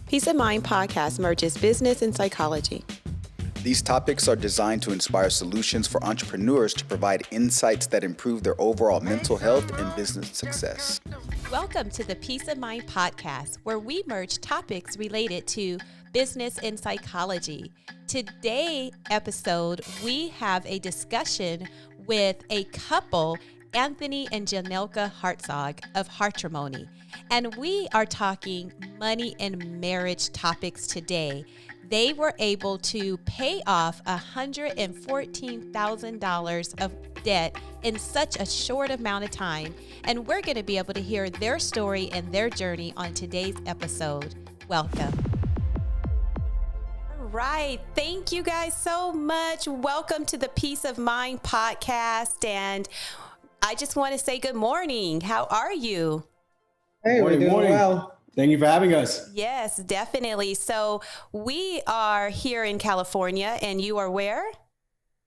Peace of Mind podcast merges business and psychology. These topics are designed to inspire solutions for entrepreneurs to provide insights that improve their overall mental health and business success. Welcome to the Peace of Mind podcast, where we merge topics related to business and psychology. Today episode, we have a discussion with a couple, Anthony and Janelka Hartzog of Hartrimony. And we are talking money and marriage topics today. They were able to pay off $114,000 of debt in such a short amount of time. And we're going to be able to hear their story and their journey on today's episode. Welcome. All right. Thank you guys so much. Welcome to the Peace of Mind podcast. And I just want to say good morning. How are you? Hey, we're doing well. Thank you for having us. Yes, definitely. So we are here in California, and you are where?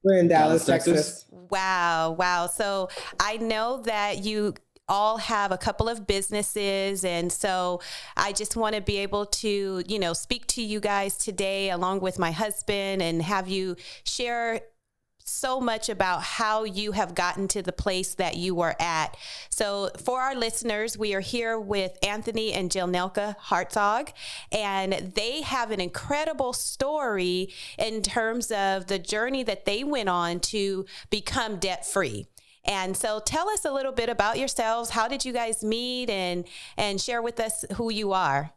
We're in Dallas, Texas. Wow. So I know that you all have a couple of businesses. And so I just want to be able to, speak to you guys today along with my husband and have you share so much about how you have gotten to the place that you were at. So for our listeners, we are here with Anthony and Janelka Hartzog, and they have an incredible story in terms of the journey that they went on to become debt-free. And so tell us a little bit about yourselves. How did you guys meet, and share with us who you are?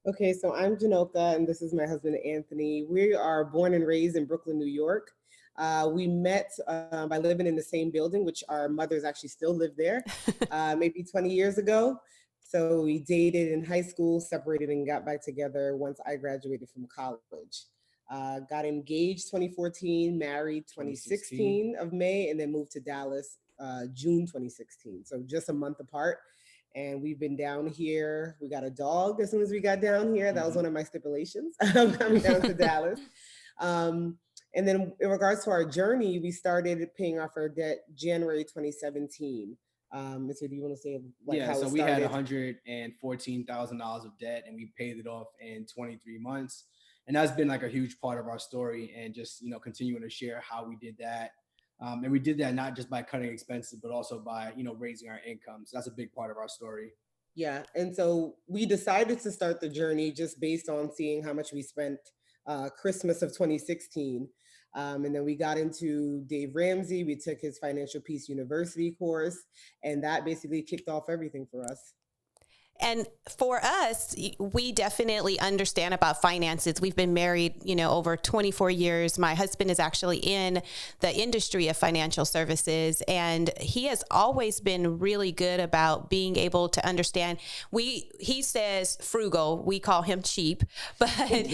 Okay, so I'm Janelka, and this is my husband, Anthony. We are born and raised in Brooklyn, New York. We met by living in the same building, which our mothers actually still live there, maybe 20 years ago. So we dated in high school, separated, and got back together once I graduated from college. Got engaged 2014, married 2016 of May, and then moved to Dallas June 2016. So just a month apart. And we've been down here. We got a dog as soon as we got down here. That was one of my stipulations coming down to Dallas. And then in regards to our journey, we started paying off our debt January 2017. So do you want to say how it started? We had $114,000 of debt, and we paid it off in 23 months. And that's been like a huge part of our story, and just, continuing to share how we did that. And we did that not just by cutting expenses, but also by, raising our income. So that's a big part of our story. Yeah. And so we decided to start the journey just based on seeing how much we spent Christmas of 2016. And then we got into Dave Ramsey. We took his Financial Peace University course, and that basically kicked off everything for us. And for us, we definitely understand about finances. We've been married, over 24 years. My husband is actually in the industry of financial services, and he has always been really good about being able to understand. He says frugal, we call him cheap, but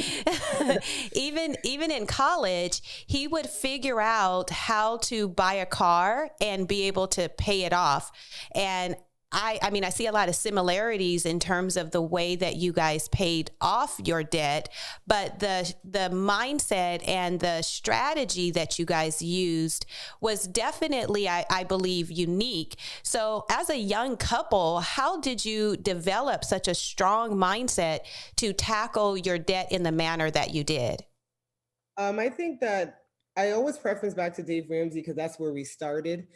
even in college, he would figure out how to buy a car and be able to pay it off. And I see a lot of similarities in terms of the way that you guys paid off your debt, but the mindset and the strategy that you guys used was definitely, I believe, unique. So as a young couple, how did you develop such a strong mindset to tackle your debt in the manner that you did? I think that I always preference back to Dave Ramsey because that's where we started.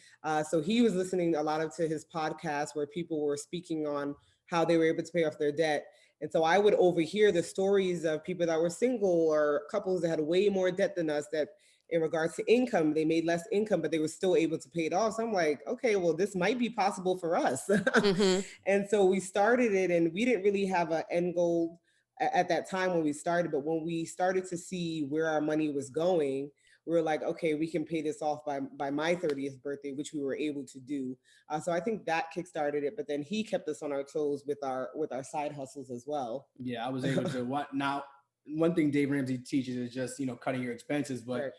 So he was listening a lot to his podcast where people were speaking on how they were able to pay off their debt. And so I would overhear the stories of people that were single or couples that had way more debt than us, that in regards to income, they made less income, but they were still able to pay it off. So I'm like, okay, well, this might be possible for us. Mm-hmm. And so we started it, and we didn't really have an end goal at that time when we started. But when we started to see where our money was going, we were like, okay, we can pay this off by my 30th birthday, which we were able to do. So I think that kickstarted it. But then he kept us on our toes with our side hustles as well. Yeah, I was able to. One thing Dave Ramsey teaches is just, cutting your expenses. But right.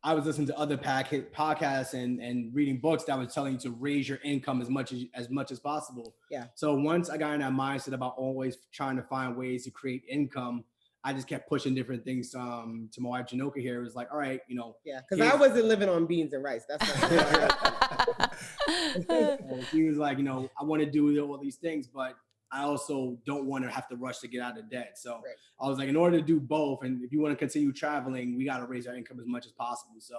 I was listening to other podcasts and reading books that was telling you to raise your income as much as possible. Yeah. So once I got in that mindset about always trying to find ways to create income, I just kept pushing different things to my wife Janelka here. It was like, all right, Yeah, because I wasn't living on beans and rice. That's what He was like, I want to do all these things, but I also don't want to have to rush to get out of debt. So Right. I was like, in order to do both, and if you want to continue traveling, we got to raise our income as much as possible. So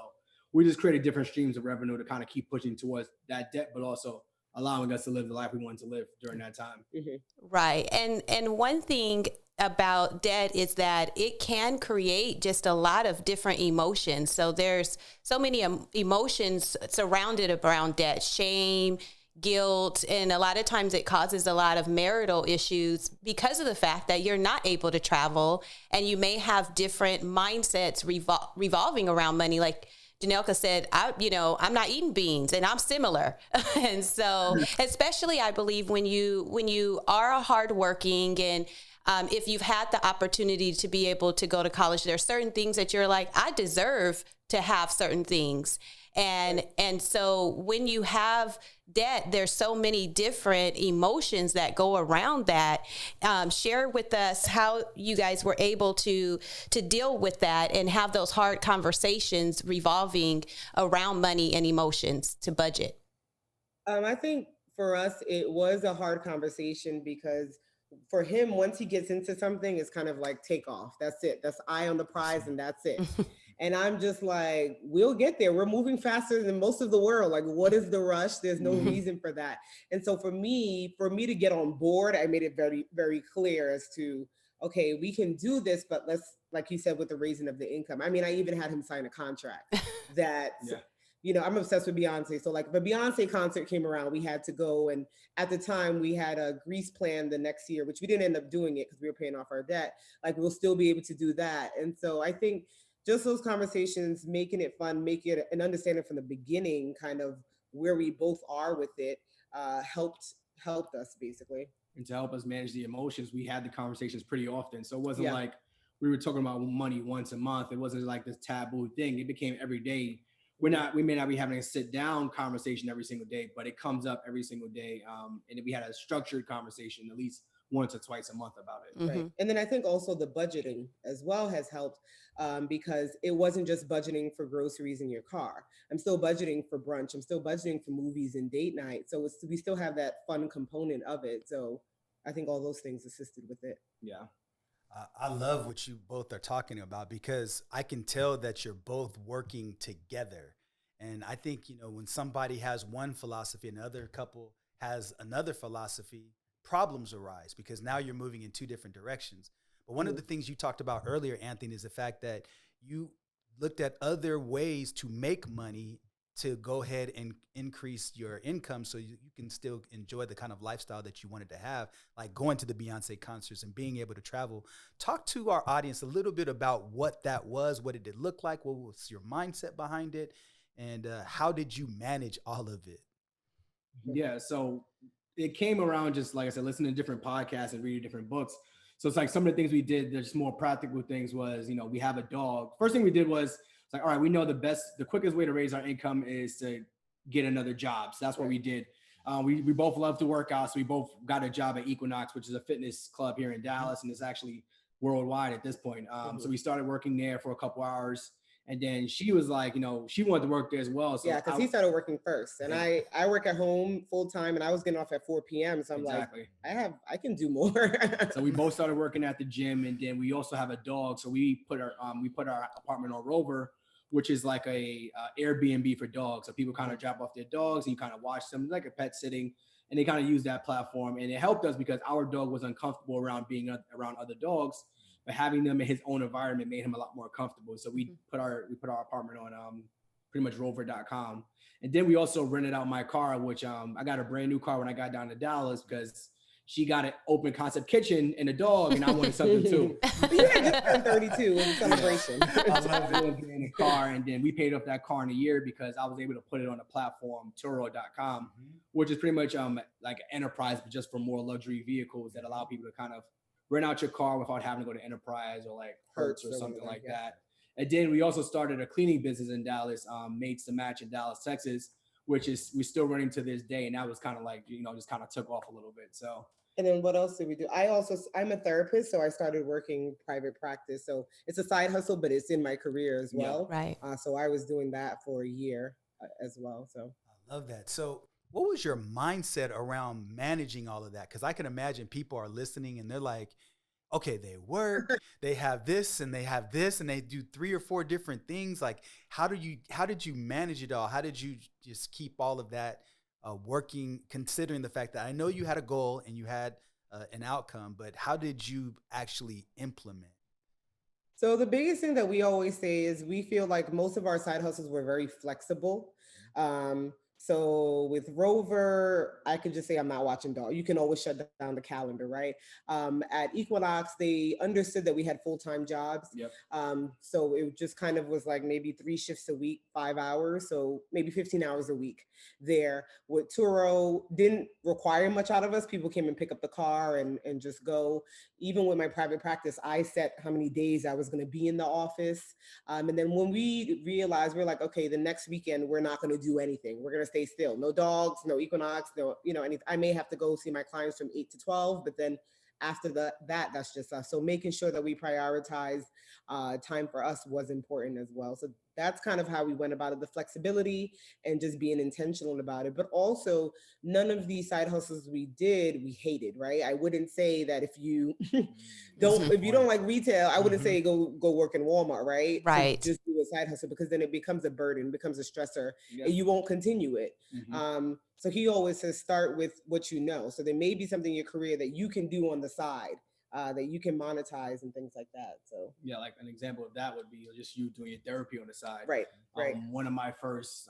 we just created different streams of revenue to kind of keep pushing towards that debt, but also allowing us to live the life we wanted to live during that time. Mm-hmm. Right. And one thing about debt is that it can create just a lot of different emotions. So there's so many emotions surrounded around debt: shame, guilt, and a lot of times it causes a lot of marital issues because of the fact that you're not able to travel, and you may have different mindsets revolving around money. Like Janelka said, I'm not eating beans, and I'm similar. And so, especially I believe when you are hardworking, and if you've had the opportunity to be able to go to college, there are certain things that you're like, I deserve to have certain things. And so when you have debt, there's so many different emotions that go around that. Share with us how you guys were able to deal with that and have those hard conversations revolving around money and emotions to budget. I think for us, it was a hard conversation because for him, once he gets into something, it's kind of like take off. That's it. That's eye on the prize, and that's it. And I'm just like, we'll get there. We're moving faster than most of the world. Like, what is the rush? There's no reason for that. And so for me to get on board, I made it very, very clear as to, okay, we can do this, but let's, like you said, with the raising of the income. I mean, I even had him sign a contract that, I'm obsessed with Beyonce. So like the Beyonce concert came around, we had to go. And at the time we had a Greece plan the next year, which we didn't end up doing it because we were paying off our debt. Like we'll still be able to do that. And so I think just those conversations, making it fun, make it an understanding from the beginning, kind of where we both are with it, helped us basically. And to help us manage the emotions, we had the conversations pretty often. So it wasn't like we were talking about money once a month. It wasn't like this taboo thing. It became every day. We may not be having a sit down conversation every single day, but it comes up every single day. And we had a structured conversation at least once or twice a month about it. Right. And then I think also the budgeting as well has helped because it wasn't just budgeting for groceries in your car. I'm still budgeting for brunch. I'm still budgeting for movies and date night. So we still have that fun component of it. So I think all those things assisted with it. Yeah. I love what you both are talking about because I can tell that you're both working together. And I think, when somebody has one philosophy and the other couple has another philosophy, problems arise because now you're moving in two different directions. But one of the things you talked about earlier, Anthony, is the fact that you looked at other ways to make money to go ahead and increase your income so you can still enjoy the kind of lifestyle that you wanted to have, like going to the Beyonce concerts and being able to travel. Talk to our audience a little bit about what that was. What did it look like? What was your mindset behind it? And how did you manage all of it? Yeah, so it came around just, like I said, listening to different podcasts and reading different books. So it's like some of the things we did, there's more practical things was, we have a dog. First thing we did was, it's like, all right, we know the quickest way to raise our income is to get another job. So that's what we did. We both love to work out. So we both got a job at Equinox, which is a fitness club here in Dallas. And it's actually worldwide at this point. So we started working there for a couple hours. And then she was like, she wanted to work there as well. So because he started working first. And I work at home full time and I was getting off at 4 p.m. So I'm like, I can do more. So we both started working at the gym. And then we also have a dog. So we put our apartment on Rover, which is like a Airbnb for dogs. So people kind of drop off their dogs and you kind of watch them, like a pet sitting. And they kind of use that platform. And it helped us because our dog was uncomfortable around being around other dogs. But having them in his own environment made him a lot more comfortable. So we put our apartment on pretty much rover.com. And then we also rented out my car, which I got a brand new car when I got down to Dallas because she got an open concept kitchen and a dog, and I wanted something too. You had just turned 32 in a celebration. I love being in a car, and then we paid off that car in a year because I was able to put it on a platform, Turo.com, which is pretty much like an enterprise, but just for more luxury vehicles that allow people to kind of rent out your car without having to go to Enterprise or like Hertz or something like that. And then we also started a cleaning business in Dallas, Mates to Match in Dallas, Texas, which is we're still running to this day. And that was kind of like, just kind of took off a little bit. So. And then what else did we do? I'm a therapist, so I started working private practice. So it's a side hustle, but it's in my career as well. Right. So I was doing that for a year as well. So I love that. So what was your mindset around managing all of that? Because I can imagine people are listening and they're like, okay, they work, they have this and they have this, and they do 3 or 4 different things. Like, how did you manage it all? How did you just keep all of that working, considering the fact that I know you had a goal and you had an outcome, but how did you actually implement? So the biggest thing that we always say is we feel like most of our side hustles were very flexible. So with Rover, I could just say I'm not watching dog. You can always shut down the calendar, right? At Equinox, they understood that we had full-time jobs. Yep. So it just kind of was like maybe 3 shifts a week, 5 hours. So maybe 15 hours a week there. With Turo, didn't require much out of us. People came and pick up the car and just go. Even with my private practice, I set how many days I was going to be in the office. And then when we realized, we're like, okay, the next weekend, we're not going to do anything. We're going to stay still. No dogs, no Equinox, no, anything. I may have to go see my clients from 8 to 12, but then after that's just us. So making sure that we prioritize time for us was important as well. So that's kind of how we went about it, the flexibility and just being intentional about it. But also, none of these side hustles we did, we hated, right? I wouldn't say that if you don't like retail, I wouldn't say go work in Walmart, right? Right. So just do a side hustle, because then it becomes a burden, becomes a stressor, and you won't continue it. So he always says, start with what you know. So there may be something in your career that you can do on the side. That you can monetize and things like that. So yeah, like an example of that would be just you doing your therapy on the side. Right. One of my first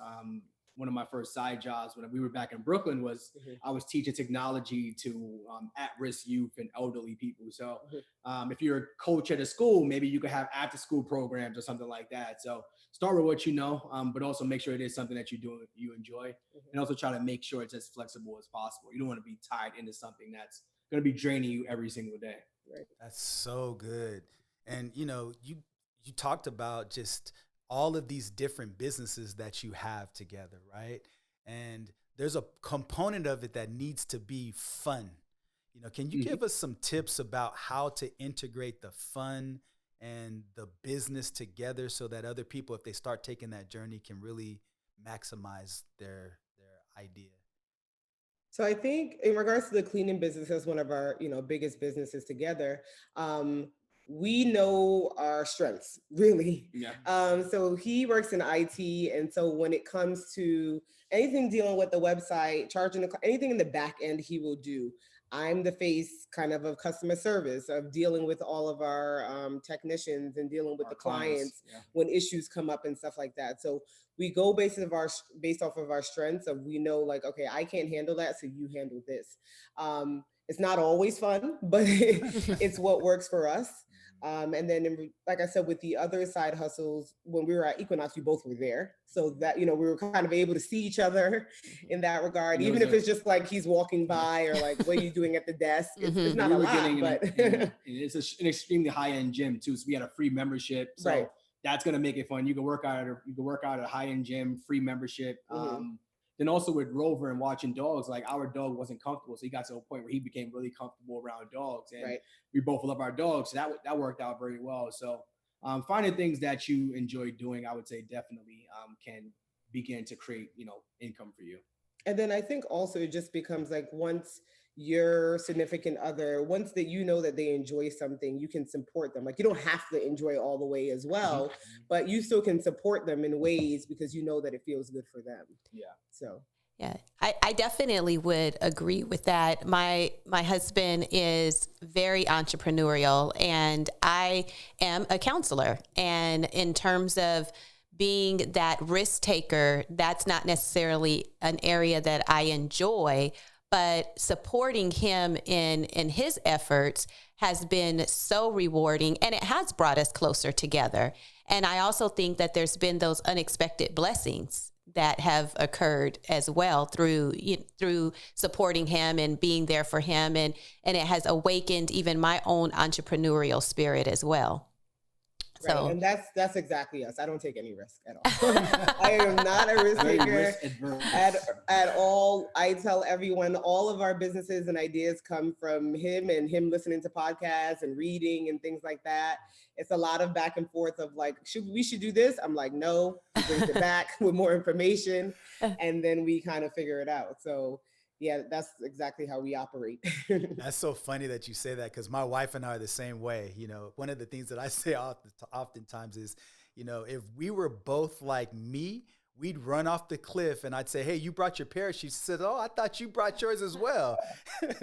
side jobs when we were back in Brooklyn was I was teaching technology to at-risk youth and elderly people. So if you're a coach at a school, maybe you could have after-school programs or something like that. So start with what you know, but also make sure it is something that you enjoy, and also try to make sure it's as flexible as possible. You don't want to be tied into something that's going to be draining you every single day. Right. That's so good. And you talked about just all of these different businesses that you have together, right? And there's a component of it that needs to be fun. Can you give us some tips about how to integrate the fun and the business together so that other people, if they start taking that journey, can really maximize their idea? So I think in regards to the cleaning business, as one of our, biggest businesses together, we know our strengths, really. Yeah. So he works in IT. And so when it comes to anything dealing with the website, charging anything in the back end, he will do. I'm the face kind of customer service, of dealing with all of our technicians and dealing with the clients when issues come up and stuff like that. So we go based off of our strengths of, we know like, okay, I can't handle that, so you handle this. It's not always fun, but it's what works for us. And then, like I said, with the other side hustles, when we were at Equinox, we both were there. So that, we were kind of able to see each other in that regard, even if it's just like he's walking by or like, what are you doing at the desk? It's not a lot, but it's an extremely high-end gym too. So we had a free membership. So that's going to make it fun. You can work out at a high-end gym, free membership. Then also with Rover and watching dogs, like our dog wasn't comfortable. So he got to a point where he became really comfortable around dogs, and we both love our dogs. So that worked out very well. So finding things that you enjoy doing, I would say definitely can begin to create, income for you. And then I think also it just becomes like, once your significant other, once that that they enjoy something, you can support them. Like, you don't have to enjoy all the way as well, but you still can support them in ways because you know that it feels good for them. Yeah. So yeah, I definitely would agree with that. My husband is very entrepreneurial, and I am a counselor. And in terms of being that risk taker, that's not necessarily an area that I enjoy, but supporting him in his efforts has been so rewarding, and it has brought us closer together. And I also think that there's been those unexpected blessings that have occurred as well through supporting him and being there for him, and it has awakened even my own entrepreneurial spirit as well. Right. So And that's exactly us. I don't take any risk at all. I am not a risk taker at all. I tell everyone all of our businesses and ideas come from him and him listening to podcasts and reading and things like that. It's a lot of back and forth of like, we should do this? I'm like, no. He brings it back with more information and then we kind of figure it out. So yeah, that's exactly how we operate. That's so funny that you say that, because my wife and I are the same way. You know, one of the things that I say oftentimes is, you know, if we were both like me, we'd run off the cliff and I'd say, hey, you brought your parachute. She said, oh, I thought you brought yours as well.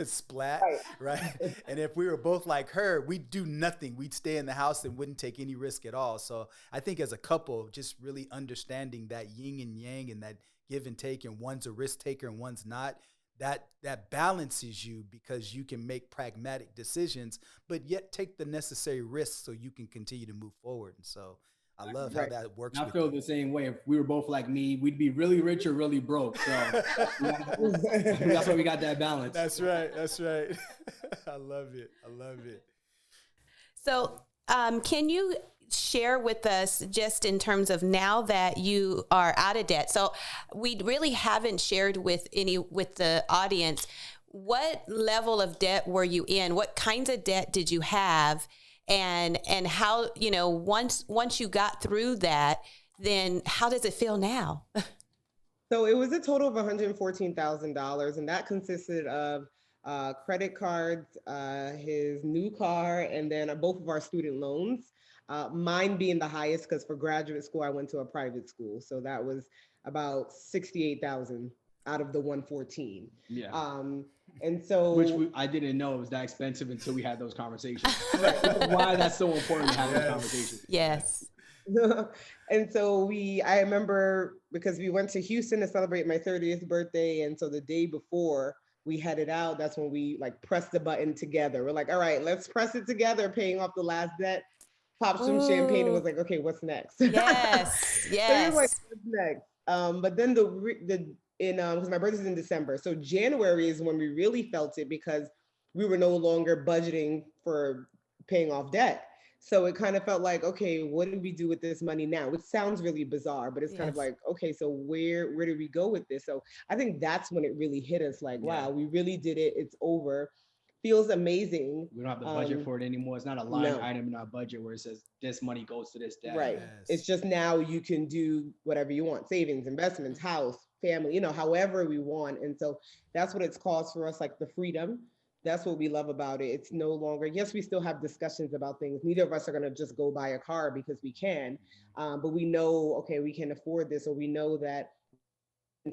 Splat, right? And if we were both like her, we'd do nothing. We'd stay in the house and wouldn't take any risk at all. So I think as a couple, just really understanding that yin and yang and that give and take, and one's a risk taker and one's not, that balances you, because you can make pragmatic decisions, but yet take the necessary risks so you can continue to move forward. And so I love how that works. I feel the same way. If we were both like me, we'd be really rich or really broke. So that's why we got that balance. That's right. That's right. I love it. I love it. So can you share with us, just in terms of now that you are out of debt? So we really haven't shared with the audience, what level of debt were you in? What kinds of debt did you have? And how, you know, once you got through that, then how does it feel now? So it was a total of $114,000, and that consisted of credit cards, his new car, and then both of our student loans. Mine being the highest, because for graduate school, I went to a private school. So that was about 68,000 out of the 114. Yeah. And so, which I didn't know it was that expensive until we had those conversations. Why that's so important to have those conversations. Yes. And so I remember, because we went to Houston to celebrate my 30th birthday. And so the day before we headed out, that's when we like pressed the button together. We're like, all right, let's press it together, paying off the last debt. Popped some champagne and was like, okay, what's next? Yes, yes. So it was like, what's next? But then because my birthday's in December, so January is when we really felt it, because we were no longer budgeting for paying off debt. So it kind of felt like, okay, what do we do with this money now? Which sounds really bizarre, but it's kind of like, okay, so where do we go with this? So I think that's when it really hit us, like, wow, we really did it. It's over. Feels amazing. We don't have the budget for it anymore. It's not a line item in our budget where it says this money goes to this debt. Right. Yes. It's just now you can do whatever you want: savings, investments, house, family, you know, however we want. And so that's what it's caused for us, like the freedom. That's what we love about it. It's no longer, yes, we still have discussions about things. Neither of us are going to just go buy a car because we can, but we know, okay, we can afford this, or we know that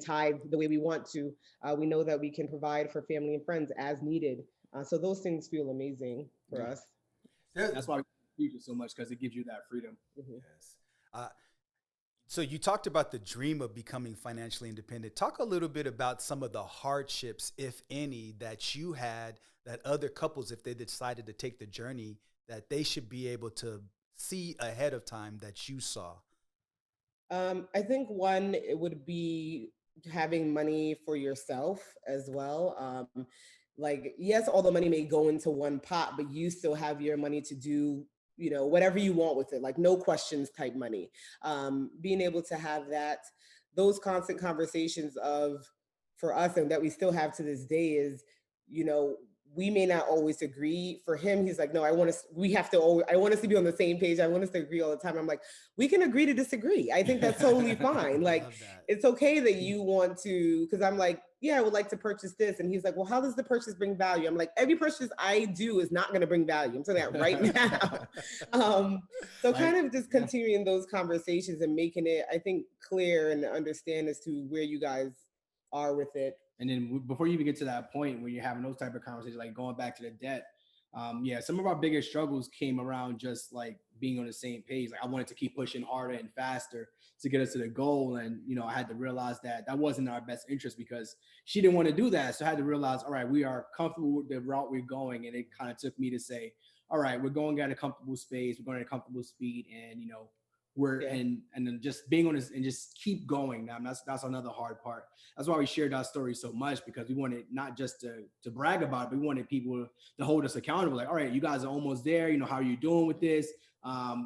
tithe the way we want to. We know that we can provide for family and friends as needed. So those things feel amazing for us. That's why we use it so much, because it gives you that freedom. Mm-hmm. Yes. So you talked about the dream of becoming financially independent. Talk a little bit about some of the hardships, if any, that you had, that other couples, if they decided to take the journey, that they should be able to see ahead of time that you saw. I think one, it would be having money for yourself as well. Like, yes, all the money may go into one pot, but you still have your money to do, you know, whatever you want with it, like no questions type money. Being able to have those constant conversations for us, and that we still have to this day, is, you know, we may not always agree. For him, he's like, no, I want us to be on the same page. I want us to agree all the time. I'm like, we can agree to disagree. I think that's totally fine. Like, it's okay that you want to, because I'm like, yeah, I would like to purchase this. And he's like, well, how does the purchase bring value? I'm like, every purchase I do is not going to bring value. I'm saying that right now. So kind of just continuing those conversations and making it, I think, clear and understand as to where you guys are with it. And then before you even get to that point where you're having those type of conversations, like going back to the debt, some of our biggest struggles came around just like being on the same page. Like, I wanted to keep pushing harder and faster to get us to the goal. And, you know, I had to realize that wasn't in our best interest, because she didn't want to do that. So I had to realize, all right, we are comfortable with the route we're going. And it kind of took me to say, all right, we're going at a comfortable space. We're going at a comfortable speed. And, you know, and then just being on this and just keep going. Now that's another hard part. That's why we shared our story so much, because we wanted not just to brag about it, but we wanted people to hold us accountable. Like, all right, you guys are almost there. You know, how are you doing with this?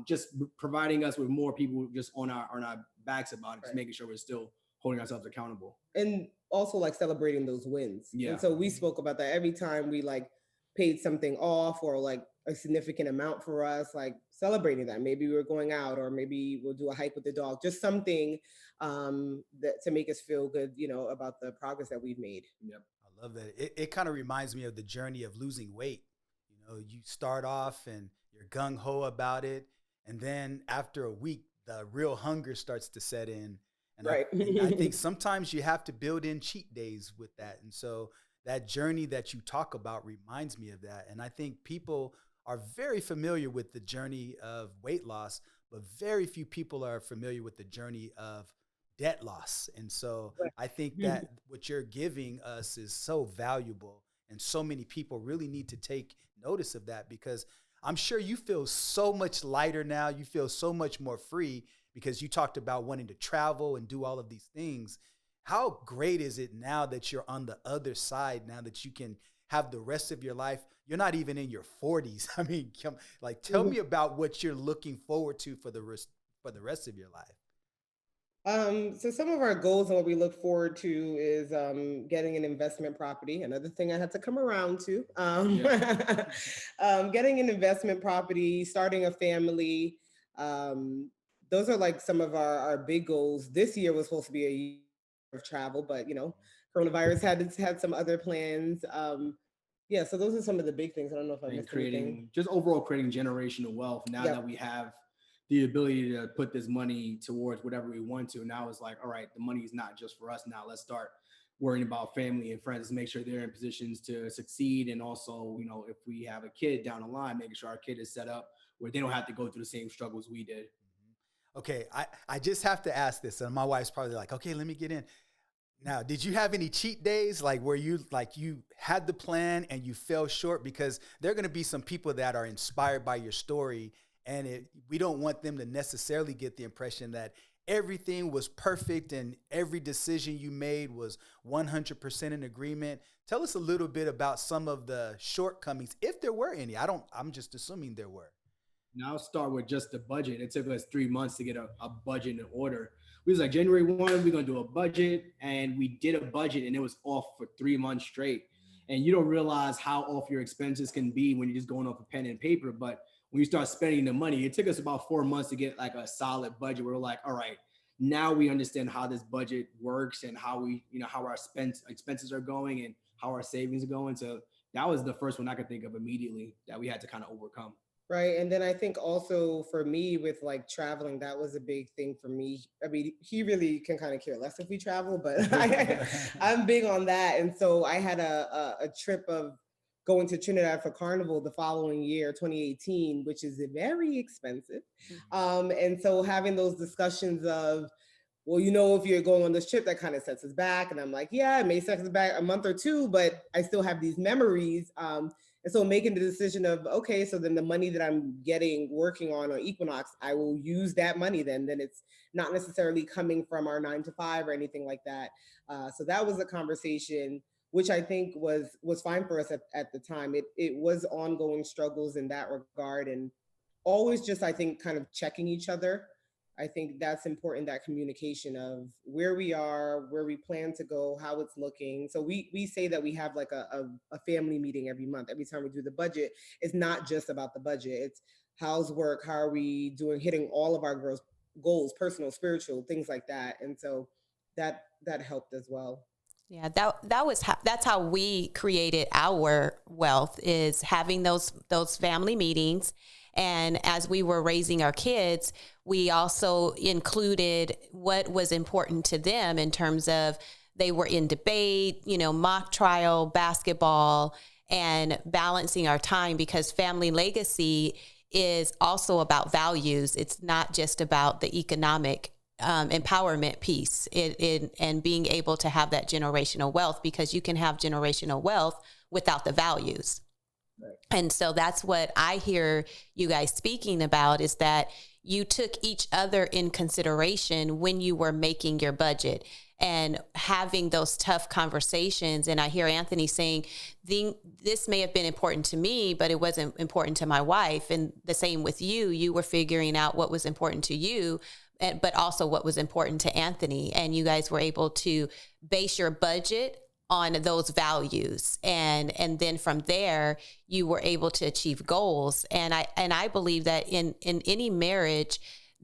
Just providing us with more people just on our backs about it, just making sure we're still holding ourselves accountable. And also like celebrating those wins. And so we spoke about that every time we like paid something off or like a significant amount for us, like celebrating that. Maybe we were going out, or maybe we'll do a hike with the dog, just something that to make us feel good, you know, about the progress that we've made. Yep. I love that. It kind of reminds me of the journey of losing weight. You know, you start off and you're gung-ho about it. And then after a week, the real hunger starts to set in. And I think sometimes you have to build in cheat days with that. And so that journey that you talk about reminds me of that. And I think people are very familiar with the journey of weight loss, but very few people are familiar with the journey of debt loss. And so I think that what you're giving us is so valuable, and so many people really need to take notice of that, because I'm sure you feel so much lighter now. You feel so much more free, because you talked about wanting to travel and do all of these things. How great is it now that you're on the other side, now that you can have the rest of your life? You're not even in your 40s. I mean, tell me about what you're looking forward to for the rest of your life. So some of our goals and what we look forward to is getting an investment property. Another thing I had to come around to. Getting an investment property, starting a family. Those are like some of our big goals. This year was supposed to be a year of travel, but you know, coronavirus had some other plans. So those are some of the big things. I don't know if I missed anything. Just overall creating generational wealth now that we have the ability to put this money towards whatever we want to. Now it's like, all right, the money is not just for us. Now let's start worrying about family and friends, make sure they're in positions to succeed. And also, you know, if we have a kid down the line, making sure our kid is set up where they don't have to go through the same struggles we did. Okay, I just have to ask this, and my wife's probably like, okay, let me get in. Now, did you have any cheat days, like where you had the plan and you fell short? Because there are going to be some people that are inspired by your story, and we don't want them to necessarily get the impression that everything was perfect and every decision you made was 100% in agreement. Tell us a little bit about some of the shortcomings, if there were any. I'm just assuming there were. Now I'll start with just the budget. It took us 3 months to get a budget in order. We was like, January 1, we're going to do a budget. And we did a budget and it was off for 3 months straight. And you don't realize how off your expenses can be when you're just going off a pen and paper. But when you start spending the money, it took us about 4 months to get like a solid budget. We're like, all right, now we understand how this budget works and how how our expenses are going and how our savings are going. So that was the first one I could think of immediately that we had to kind of overcome. Right. And then I think also for me with like traveling, that was a big thing for me. I mean, he really can kind of care less if we travel, but I'm big on that. And so I had a trip of going to Trinidad for Carnival the following year, 2018, which is very expensive. And so having those discussions of, well, you know, if you're going on this trip, that kind of sets us back. And I'm like, yeah, it may set us back a month or two, but I still have these memories. And so making the decision of, okay, so then the money that I'm getting working on Equinox, I will use that money then it's not necessarily coming from our 9 to 5 or anything like that. So that was a conversation, which I think was fine for us at the time. It was ongoing struggles in that regard, and always just, I think, kind of checking each other. I think that's important, that communication of where we are, where we plan to go, how it's looking. So we say that we have like a family meeting every month. Every time we do the budget, it's not just about the budget. It's how's work, how are we doing, hitting all of our goals, personal, spiritual, things like that. And so that helped as well. Yeah, that's how we created our wealth, is having those family meetings. And as we were raising our kids, we also included what was important to them in terms of they were in debate, mock trial, basketball, and balancing our time, because family legacy is also about values. It's not just about the economic empowerment piece and being able to have that generational wealth, because you can have generational wealth without the values. And so that's what I hear you guys speaking about, is that you took each other in consideration when you were making your budget and having those tough conversations. And I hear Anthony saying, this may have been important to me, but it wasn't important to my wife. And the same with you. You were figuring out what was important to you, but also what was important to Anthony. And you guys were able to base your budget on those values. And then from there, you were able to achieve goals. And I believe that in any marriage,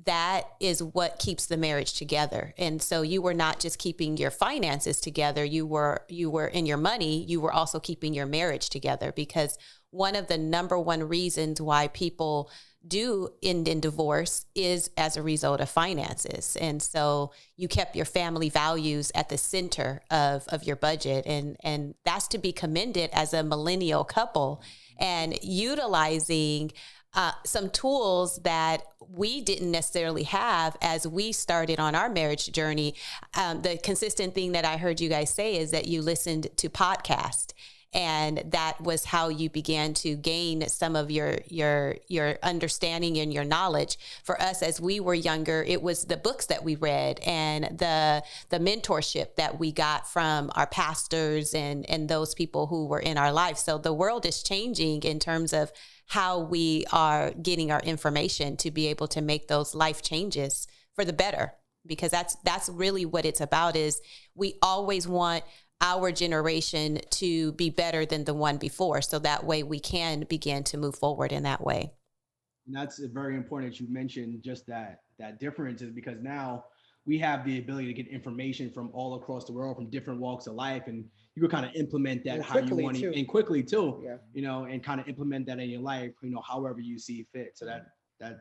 that is what keeps the marriage together. And so you were not just keeping your finances together, you were in your money, you were also keeping your marriage together, because one of the number one reasons why people do end in divorce is as a result of finances. And so you kept your family values at the center of your budget. And that's to be commended as a millennial couple, and utilizing some tools that we didn't necessarily have as we started on our marriage journey. The consistent thing that I heard you guys say is that you listened to podcasts. And that was how you began to gain some of your understanding and your knowledge. For us, as we were younger, it was the books that we read and the mentorship that we got from our pastors and those people who were in our life. So the world is changing in terms of how we are getting our information to be able to make those life changes for the better, because that's really what it's about. Is we always want our generation to be better than the one before, so that way we can begin to move forward in that way. And that's very important that you mentioned just that difference, is because now we have the ability to get information from all across the world, from different walks of life, and you can kind of implement that how you want to, and quickly too, and kind of implement that in your life, however you see fit. So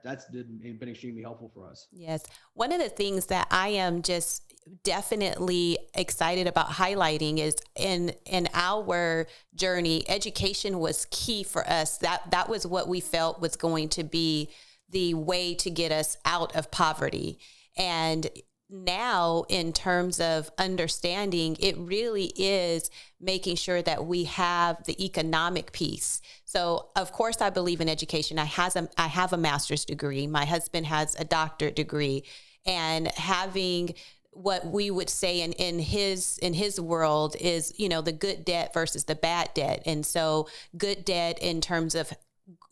that's been extremely helpful for us. Yes. One of the things that I am just definitely excited about highlighting is in our journey, education was key for us. That was what we felt was going to be the way to get us out of poverty. And now, in terms of understanding, it really is making sure that we have the economic piece. So, of course, I believe in education. I have a master's degree. My husband has a doctorate degree, and having what we would say in his world is, the good debt versus the bad debt. And so good debt in terms of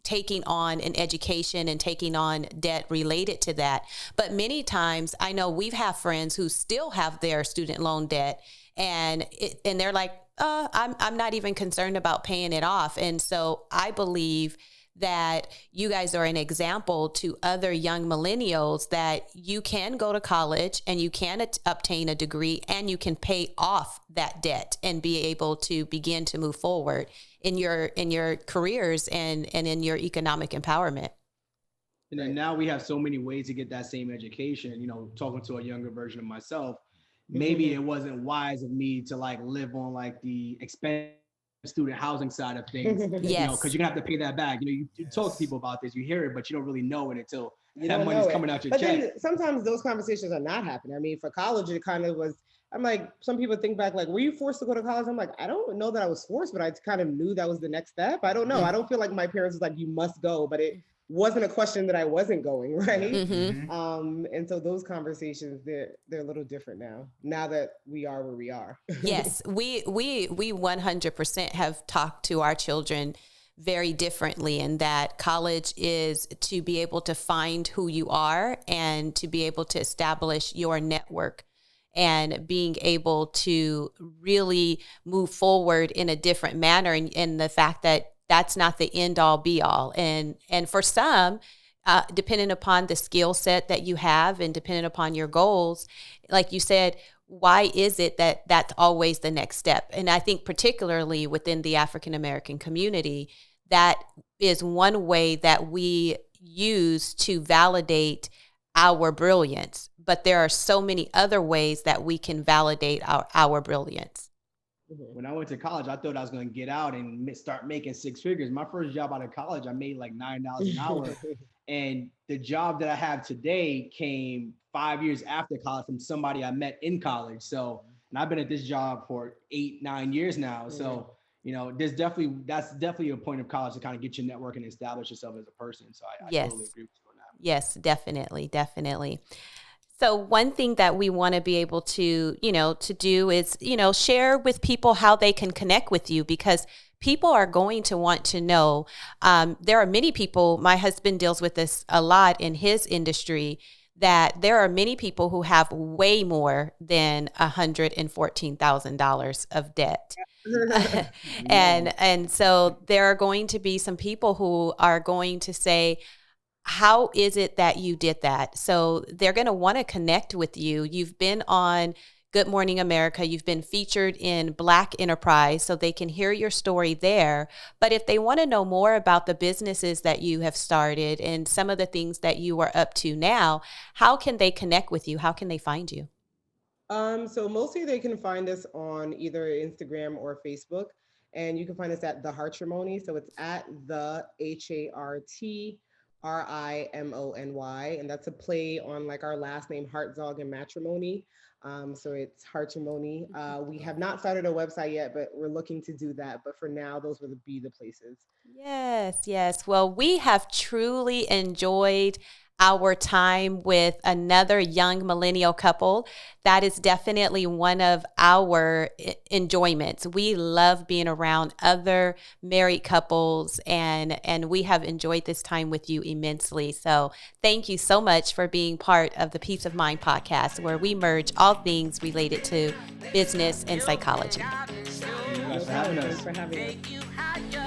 taking on an education and taking on debt related to that. But many times I know we've had friends who still have their student loan debt, and they're like, I'm not even concerned about paying it off. And so I believe that you guys are an example to other young millennials that you can go to college and you can obtain a degree and you can pay off that debt and be able to begin to move forward in your careers and in your economic empowerment. And then now we have so many ways to get that same education. Talking to a younger version of myself, maybe it wasn't wise of me to live on the expensive student housing side of things. Yes. Because you're gonna have to pay that back. You talk to people about this, you hear it, but you don't really know it until that money's coming out your check. Then sometimes those conversations are not happening. I mean, for college, it kind of was. I'm like, some people think back, were you forced to go to college? I'm like, I don't know that I was forced, but I kind of knew that was the next step. I don't know. I don't feel like my parents was like, you must go, but it wasn't a question that I wasn't going, right? Mm-hmm. And so those conversations, they're a little different now that we are where we are. Yes, we 100% have talked to our children very differently, in that college is to be able to find who you are and to be able to establish your network, and being able to really move forward in a different manner. And the fact that that's not the end all be all. And for some, depending upon the skill set that you have and depending upon your goals, like you said, why is it that that's always the next step? And I think particularly within the African-American community, that is one way that we use to validate our brilliance. But there are so many other ways that we can validate our brilliance. When I went to college, I thought I was going to get out and start making six figures. My first job out of college, I made like $9 an hour. And the job that I have today came 5 years after college from somebody I met in college. So, and I've been at this job for 8-9 years now. So, that's definitely a point of college to kind of get your network and establish yourself as a person. So I Yes. totally agree with you on that. Yes, definitely. Definitely. So one thing that we want to be able to, to do is, share with people how they can connect with you, because people are going to want to know. There are many people, my husband deals with this a lot in his industry, that there are many people who have way more than $114,000 of debt. And so there are going to be some people who are going to say, how is it that you did that? So they're going to want to connect with you. You've been on Good Morning America. You've been featured in Black Enterprise, so they can hear your story there. But if they want to know more about the businesses that you have started and some of the things that you are up to now, how can they connect with you? How can they find you? So mostly they can find us on either Instagram or Facebook, and you can find us at The Hartrimony. So it's at the HARTRIMONY, and that's a play on like our last name, Hartzog and matrimony. So it's Hartrimony. We have not started a website yet, but we're looking to do that. But for now, those will be the places. Yes, yes. Well, we have truly enjoyed our time with another young millennial couple. That is definitely one of our enjoyments. We love being around other married couples, and we have enjoyed this time with you immensely. So thank you so much for being part of the Peace of Mind podcast, where we merge all things related to business and psychology. Thank you guys for having us. Thanks for having us.